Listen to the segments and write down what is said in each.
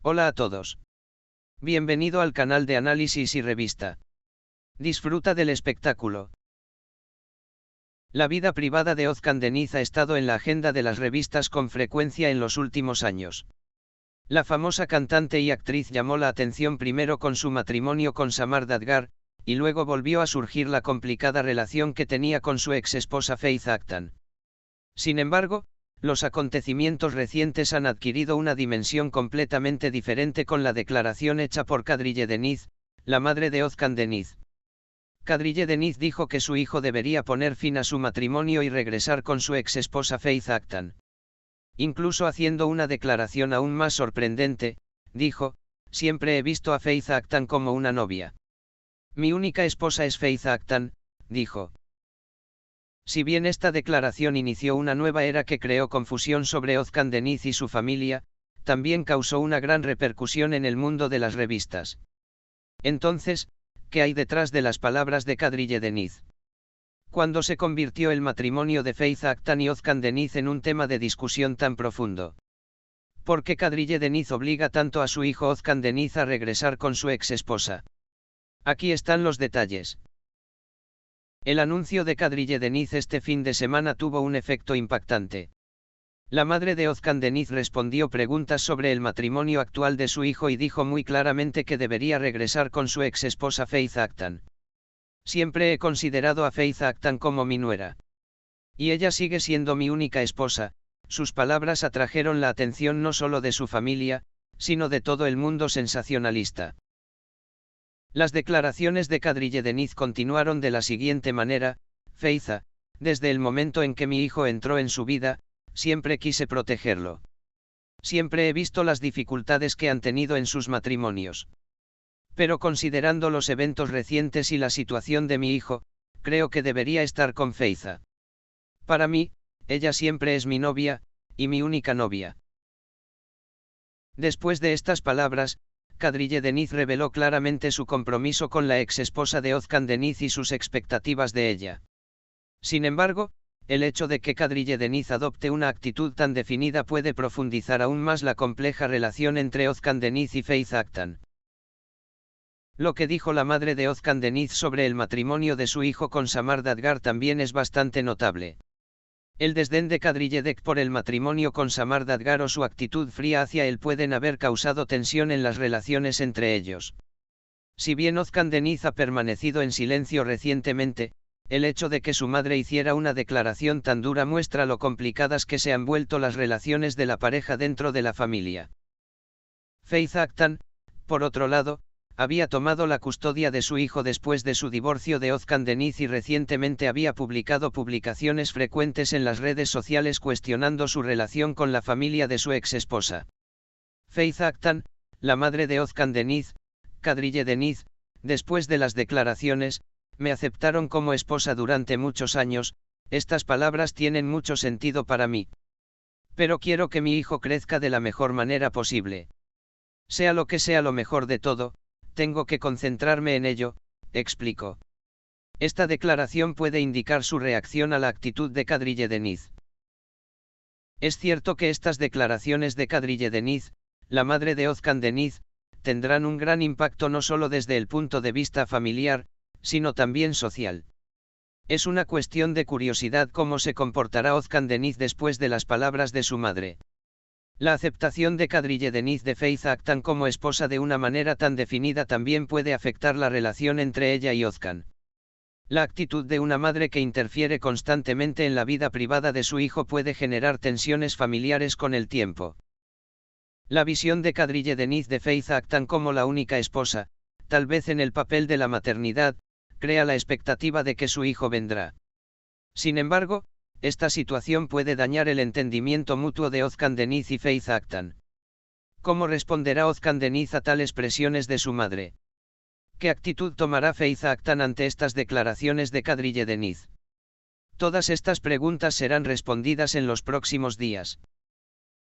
Hola a todos. Bienvenido al canal de análisis y revista. Disfruta del espectáculo. La vida privada de Özkan Deniz ha estado en la agenda de las revistas con frecuencia en los últimos años. La famosa cantante y actriz llamó la atención primero con su matrimonio con Samar Dadgar, y luego volvió a surgir la complicada relación que tenía con su ex esposa Faith Aktan. Sin embargo, los acontecimientos recientes han adquirido una dimensión completamente diferente con la declaración hecha por Kadriye Deniz, la madre de Özkan Deniz. Kadriye Deniz dijo que su hijo debería poner fin a su matrimonio y regresar con su ex esposa Faith Aktan. Incluso haciendo una declaración aún más sorprendente, dijo: "Siempre he visto a Faith Aktan como una novia. Mi única esposa es Faith Aktan", dijo. Si bien esta declaración inició una nueva era que creó confusión sobre Özkan Deniz y su familia, también causó una gran repercusión en el mundo de las revistas. Entonces, ¿qué hay detrás de las palabras de Kadriye Deniz? ¿Cuándo se convirtió el matrimonio de Faith Aktan y Özkan Deniz en un tema de discusión tan profundo? ¿Por qué Kadriye Deniz obliga tanto a su hijo Özkan Deniz a regresar con su ex esposa? Aquí están los detalles. El anuncio de Kadriye Deniz este fin de semana tuvo un efecto impactante. La madre de Özkan Deniz respondió preguntas sobre el matrimonio actual de su hijo y dijo muy claramente que debería regresar con su ex esposa Faith Aktan. "Siempre he considerado a Faith Aktan como mi nuera. Y ella sigue siendo mi única esposa". Sus palabras atrajeron la atención no solo de su familia, sino de todo el mundo sensacionalista. Las declaraciones de Kadriye Deniz continuaron de la siguiente manera: "Faith, desde el momento en que mi hijo entró en su vida, siempre quise protegerlo. Siempre he visto las dificultades que han tenido en sus matrimonios. Pero considerando los eventos recientes y la situación de mi hijo, creo que debería estar con Faith. Para mí, ella siempre es mi novia, y mi única novia". Después de estas palabras, Kadriye Deniz reveló claramente su compromiso con la ex esposa de Özkan Deniz y sus expectativas de ella. Sin embargo, el hecho de que Kadriye Deniz adopte una actitud tan definida puede profundizar aún más la compleja relación entre Özkan Deniz y Faith Aktan. Lo que dijo la madre de Özkan Deniz sobre el matrimonio de su hijo con Samar Dadgar también es bastante notable. El desdén de Kadriye Deniz por el matrimonio con Samar Dadgar o su actitud fría hacia él pueden haber causado tensión en las relaciones entre ellos. Si bien Özkan Deniz ha permanecido en silencio recientemente, el hecho de que su madre hiciera una declaración tan dura muestra lo complicadas que se han vuelto las relaciones de la pareja dentro de la familia. Faith Aktan, por otro lado, había tomado la custodia de su hijo después de su divorcio de Özkan Deniz y recientemente había publicado publicaciones frecuentes en las redes sociales cuestionando su relación con la familia de su ex esposa. Faith Aktan, la madre de Özkan Deniz, Kadriye Deniz, después de las declaraciones: "Me aceptaron como esposa durante muchos años, estas palabras tienen mucho sentido para mí. Pero quiero que mi hijo crezca de la mejor manera posible. Sea lo que sea lo mejor de todo, tengo que concentrarme en ello", explicó. Esta declaración puede indicar su reacción a la actitud de Kadriye Deniz. Es cierto que estas declaraciones de Kadriye Deniz, la madre de Özkan Deniz, tendrán un gran impacto no solo desde el punto de vista familiar, sino también social. Es una cuestión de curiosidad cómo se comportará Özkan Deniz después de las palabras de su madre. La aceptación de Kadriye Deniz de Faith Aktan como esposa de una manera tan definida también puede afectar la relación entre ella y Özkan. La actitud de una madre que interfiere constantemente en la vida privada de su hijo puede generar tensiones familiares con el tiempo. La visión de Kadriye Deniz de Faith Aktan como la única esposa, tal vez en el papel de la maternidad, crea la expectativa de que su hijo vendrá. Sin embargo, esta situación puede dañar el entendimiento mutuo de Özkan Deniz y Faith Aktan. ¿Cómo responderá Özkan Deniz a tales presiones de su madre? ¿Qué actitud tomará Faith Aktan ante estas declaraciones de Kadriye Deniz? Todas estas preguntas serán respondidas en los próximos días.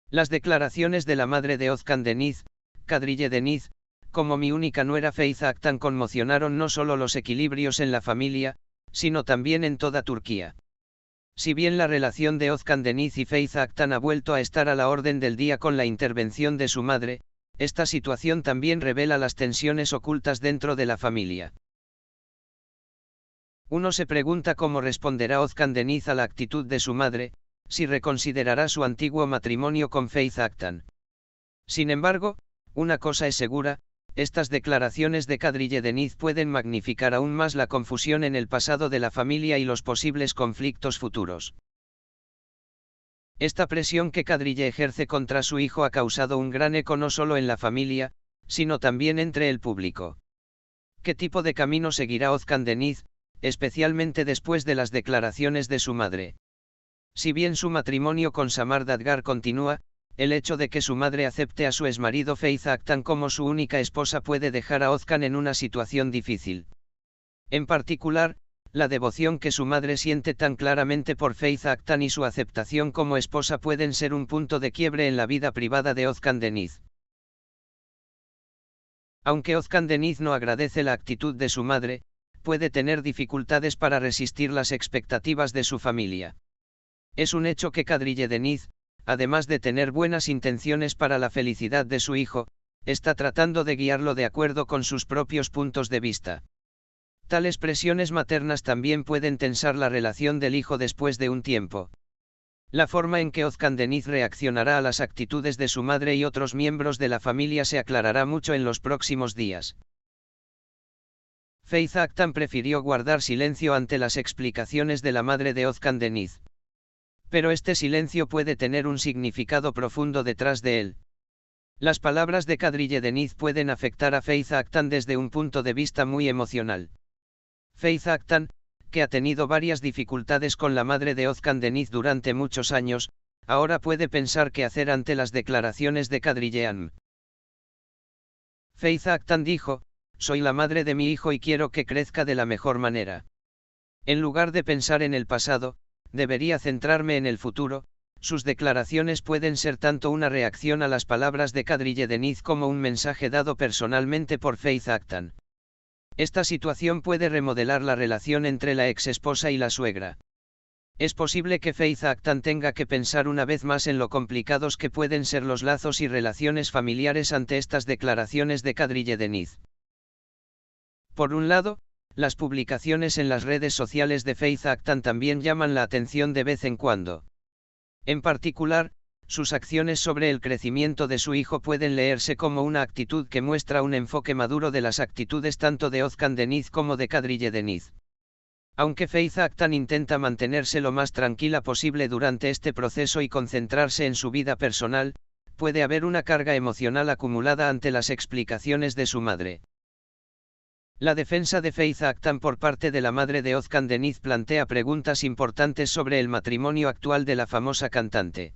Las declaraciones de la madre de Özkan Deniz, Kadriye Deniz, como mi única nuera Faith Aktan conmocionaron no solo los equilibrios en la familia, sino también en toda Turquía. Si bien la relación de Özkan Deniz y Faith Aktan ha vuelto a estar a la orden del día con la intervención de su madre, esta situación también revela las tensiones ocultas dentro de la familia. Uno se pregunta cómo responderá Özkan Deniz a la actitud de su madre, si reconsiderará su antiguo matrimonio con Faith Aktan. Sin embargo, una cosa es segura, estas declaraciones de Kadriye Deniz pueden magnificar aún más la confusión en el pasado de la familia y los posibles conflictos futuros. Esta presión que Kadriye ejerce contra su hijo ha causado un gran eco no solo en la familia, sino también entre el público. ¿Qué tipo de camino seguirá Özkan Deniz, especialmente después de las declaraciones de su madre? Si bien su matrimonio con Samar Dadgar continúa, el hecho de que su madre acepte a su exmarido Faith Aktan como su única esposa puede dejar a Özkan en una situación difícil. En particular, la devoción que su madre siente tan claramente por Faith Aktan y su aceptación como esposa pueden ser un punto de quiebre en la vida privada de Özkan Deniz. Aunque Özkan Deniz no agradece la actitud de su madre, puede tener dificultades para resistir las expectativas de su familia. Es un hecho que Kadriye Deniz, además de tener buenas intenciones para la felicidad de su hijo, está tratando de guiarlo de acuerdo con sus propios puntos de vista. Tales presiones maternas también pueden tensar la relación del hijo después de un tiempo. La forma en que Özkan Deniz reaccionará a las actitudes de su madre y otros miembros de la familia se aclarará mucho en los próximos días. Faith Aktan prefirió guardar silencio ante las explicaciones de la madre de Özkan Deniz. Pero este silencio puede tener un significado profundo detrás de él. Las palabras de Kadriye Deniz pueden afectar a Faith Aktan desde un punto de vista muy emocional. Faith Aktan, que ha tenido varias dificultades con la madre de Özkan Deniz durante muchos años, ahora puede pensar qué hacer ante las declaraciones de Kadriye Hanım. Faith Aktan dijo: "Soy la madre de mi hijo y quiero que crezca de la mejor manera. En lugar de pensar en el pasado, debería centrarme en el futuro". Sus declaraciones pueden ser tanto una reacción a las palabras de Kadriye Deniz como un mensaje dado personalmente por Faith Aktan. Esta situación puede remodelar la relación entre la ex esposa y la suegra. Es posible que Faith Aktan tenga que pensar una vez más en lo complicados que pueden ser los lazos y relaciones familiares ante estas declaraciones de Kadriye Deniz. Por un lado, las publicaciones en las redes sociales de Faith Aktan también llaman la atención de vez en cuando. En particular, sus acciones sobre el crecimiento de su hijo pueden leerse como una actitud que muestra un enfoque maduro de las actitudes tanto de Özkan Deniz como de Kadriye Deniz. Aunque Faith Aktan intenta mantenerse lo más tranquila posible durante este proceso y concentrarse en su vida personal, puede haber una carga emocional acumulada ante las explicaciones de su madre. La defensa de Faith Aktan por parte de la madre de Özkan Deniz plantea preguntas importantes sobre el matrimonio actual de la famosa cantante.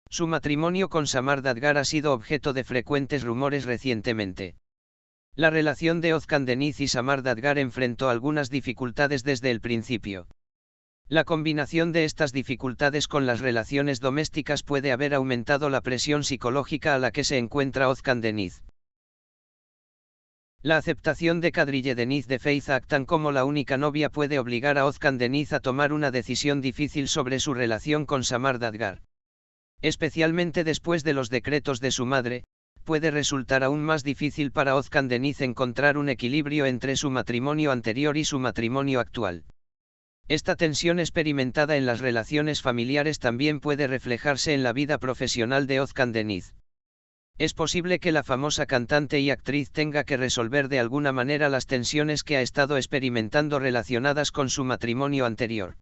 Su matrimonio con Samar Dadgar ha sido objeto de frecuentes rumores recientemente. La relación de Özkan Deniz y Samar Dadgar enfrentó algunas dificultades desde el principio. La combinación de estas dificultades con las relaciones domésticas puede haber aumentado la presión psicológica a la que se encuentra Özkan Deniz. La aceptación de Kadriye Deniz de Faith Aktan como la única novia puede obligar a Özkan Deniz a tomar una decisión difícil sobre su relación con Samar Dadgar. Especialmente después de los decretos de su madre, puede resultar aún más difícil para Özkan Deniz encontrar un equilibrio entre su matrimonio anterior y su matrimonio actual. Esta tensión experimentada en las relaciones familiares también puede reflejarse en la vida profesional de Özkan Deniz. Es posible que la famosa cantante y actriz tenga que resolver de alguna manera las tensiones que ha estado experimentando relacionadas con su matrimonio anterior.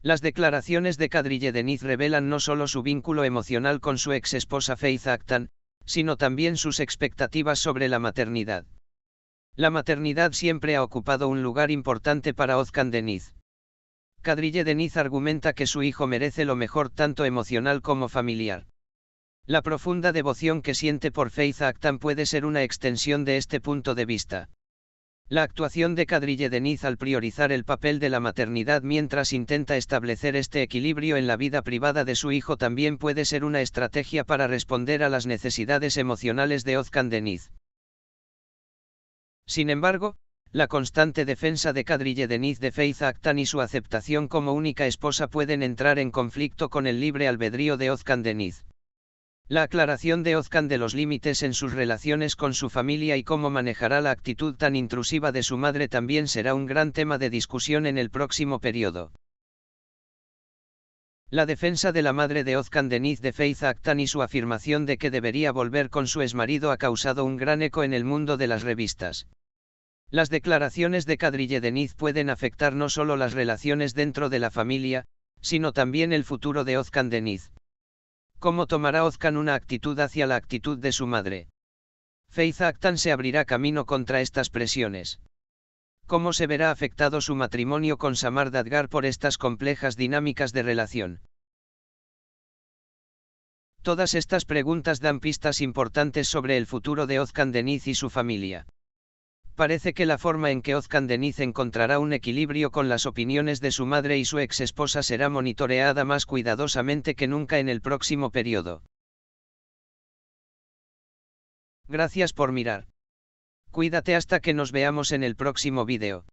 Las declaraciones de Kadriye Deniz revelan no solo su vínculo emocional con su ex esposa Faith Aktan, sino también sus expectativas sobre la maternidad. La maternidad siempre ha ocupado un lugar importante para Özkan Deniz. Kadriye Deniz argumenta que su hijo merece lo mejor tanto emocional como familiar. La profunda devoción que siente por Faith Aktan puede ser una extensión de este punto de vista. La actuación de Kadriye Deniz al priorizar el papel de la maternidad mientras intenta establecer este equilibrio en la vida privada de su hijo también puede ser una estrategia para responder a las necesidades emocionales de Özkan Deniz. Sin embargo, la constante defensa de Kadriye Deniz de Faith Aktan y su aceptación como única esposa pueden entrar en conflicto con el libre albedrío de Özkan Deniz. La aclaración de Ozcan de los límites en sus relaciones con su familia y cómo manejará la actitud tan intrusiva de su madre también será un gran tema de discusión en el próximo periodo. La defensa de la madre de Ozcan Denise de Faith Acton y su afirmación de que debería volver con su exmarido ha causado un gran eco en el mundo de las revistas. Las declaraciones de Kadrille Denise pueden afectar no solo las relaciones dentro de la familia, sino también el futuro de Ozcan Denise. ¿Cómo tomará Ozcan una actitud hacia la actitud de su madre? Faith Acton se abrirá camino contra estas presiones. ¿Cómo se verá afectado su matrimonio con Samar Dadgar por estas complejas dinámicas de relación? Todas estas preguntas dan pistas importantes sobre el futuro de Ozcan Denise y su familia. Parece que la forma en que Ozcan Denise encontrará un equilibrio con las opiniones de su madre y su ex esposa será monitoreada más cuidadosamente que nunca en el próximo periodo. Gracias por mirar. Cuídate hasta que nos veamos en el próximo vídeo.